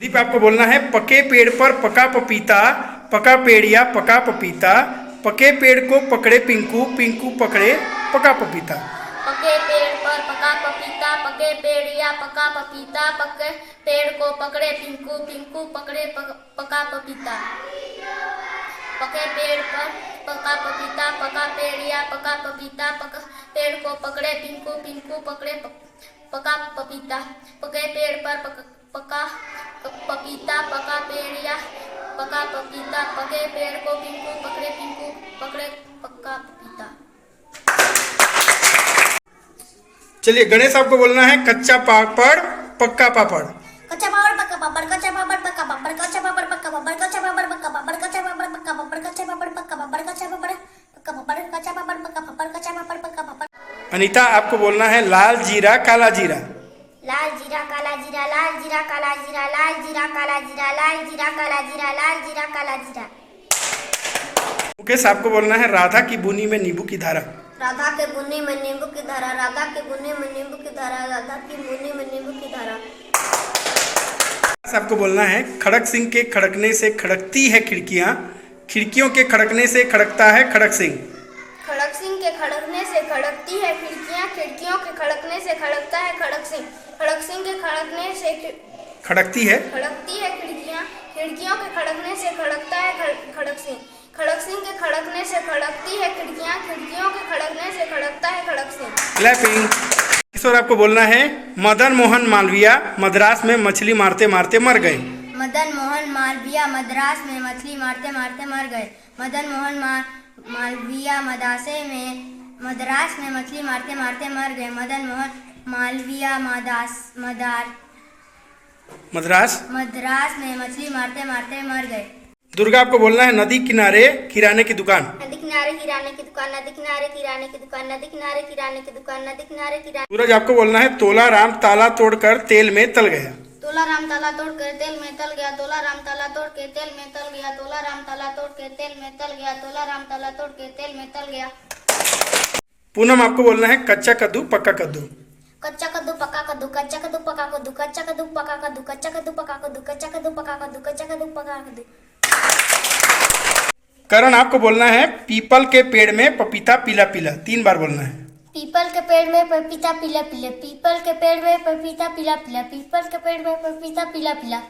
दीप आपको बोलना है पके पेड़ पर पका पपीता, पका पेड़ या पका पपीता, पके पेड़ को पकड़े पिंकू, पिंकू पकड़े पका पपीता। पके पेड़ पर पका पपीता, पके पेड़ या पका पपीता, पके पेड़ को पकड़े पिंकू, पिंकू पकड़े पका पपीता। पके पेड़ पर पका पपीता, पका पेड़ या पका पपीता, पका पेड़ को पकड़े पिंकू, पिंकू पकड़े पका पपीता। पके पेड़ पर पका पपीता, पका पेड़ या पका पपीता, पके पेड़ को पिंकू पकड़े पका पपीता। चलिए गणेश आपको बोलना है कच्चा पापड़ पक्का पापड़। कच्चा पापड़ पक्का पापड़, कच्चा पापड़ पक्का पापड़, कच्चा पापड़ पक्का पापड़, कच्चा पापड़ पक्का पापड़, कच्चा पापड़ पक्का पापड़, कच्चा पापड़ पक्का पापड़, कच्चा पापड़ पक्का पापड़, कच्चा पापड़ पक्का पापड़, कच्चा पापड़ पक्का पापड़। अनीता आपको बोलना है लाल जीरा काला जीरा। लाल जीरा काला जीरा, लाल जीरा काला जीरा, लाल जीरा काला जीरा, लाल जीरा काला जीरा, लाल जीरा काला जीरा। मुकेश आपको बोलना है राधा की बुनी में नींबू की धारा। राधा के बुनी में नींबू की धारा, राधा के बुनी में नींबू की धारा, राधा की बुनी में नींबू की धारा। आपको बोलना है खड़क सिंह के खड़कने से खड़कती है खिड़कियां, खिड़कियों के खड़कने से खड़कता है खड़क सिंह। खड़क सिंह के खड़कने से खड़कती है खिड़कियां, खिड़कियों के खड़कने से खड़कता है खड़क सिंह। खड़क सिंह के खड़कने से खड़कती है खिड़कियां, खिड़कियों के खड़कने से खड़कता है खड़क सिंह। खड़क सिंह के खड़कने से खड़कती है खिड़कियां, खिड़कियों के खड़कने से खड़कता है खड़क सिंह। क्लैपिंग। किशोर आपको बोलना है मदन मोहन मालवीय मद्रास में मछली मारते मारते मर गए। मदन मोहन मालवीय मद्रास में मछली मारते मारते मर गए। मदन मोहन मालवीय मद्रास में मछली मारते मारते मर गए। मदन मोहन मालवीय मद्रास में मछली मारते मारते मर गए। दुर्गा आपको बोलना है नदी किनारे किराने की दुकान। नदी किनारे किराने की दुकान, नदी किनारे किराने की दुकान, नदी किनारे किराने की दुकान, नदी किनारे किराने। सूरज आपको बोलना है तोला राम ताला तोड़कर तेल में तल गया। तोला राम ताला तोड़ कर तेल में तल गया, तोला राम ताला तोड़ के तेल में तल गया, तोला राम ताला तोड़ के तेल में तल गया, तोला राम ताला तोड़ के तेल में तल गया। पूनम आपको बोलना है कच्चा कद्दू पक्का कद्दू। कच्चा कद्दू पका कद्दू, कच्चा कद्दू पका कद्दू, कच्चा कद्दू पका कद्दू, कच्चा कद्दू पका कद्दू, कच्चा कद्दू पका कद्दू, कच्चा कद्दू पका कद्दू। करण आपको बोलना है पीपल के पेड़ में पपीता पीला पीला। 3 बार बोलना है। पीपल के पेड़ में पपीता पीला पीला, पीपल के पेड़ में पपीता पीला पीला, पीपल के पेड़ में पपीता पीला पीला।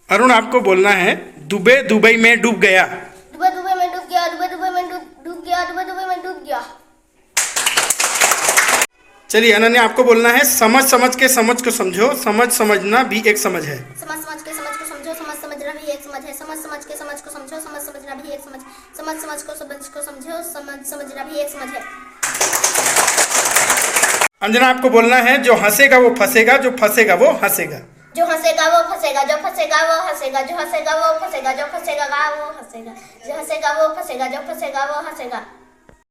अरुण आपको बोलना है दुबे दुबई में डूब गया। दुबे दुबे में डूब गया, दुबे दुबे में डूब गया, दुबे दुबे में डूब गया। चलिए अनन्या आपको बोलना है समझ समझ के समझ को समझो, समझ समझना भी एक समझ है। समझ समझ के समझ को समझो, समझ समझना भी एक समझ है। समझ समझ के समझ को समझो, समझ समझना भी एक समझ। समझ समझ को समझो, समझ समझना भी एक समझ है। अंजना आपको बोलना है जो हंसेगा वो फंसेगा, जो फंसेगा वो हंसेगा। जो हंसेगा वो फंसेगा, जो फंसेगा वो हंसेगा, जो हंसेगा वो फंसेगा, जो फंसेगा वो हंसेगा, जो हंसेगा वो फंसेगा, जो फंसेगा वो हंसेगा।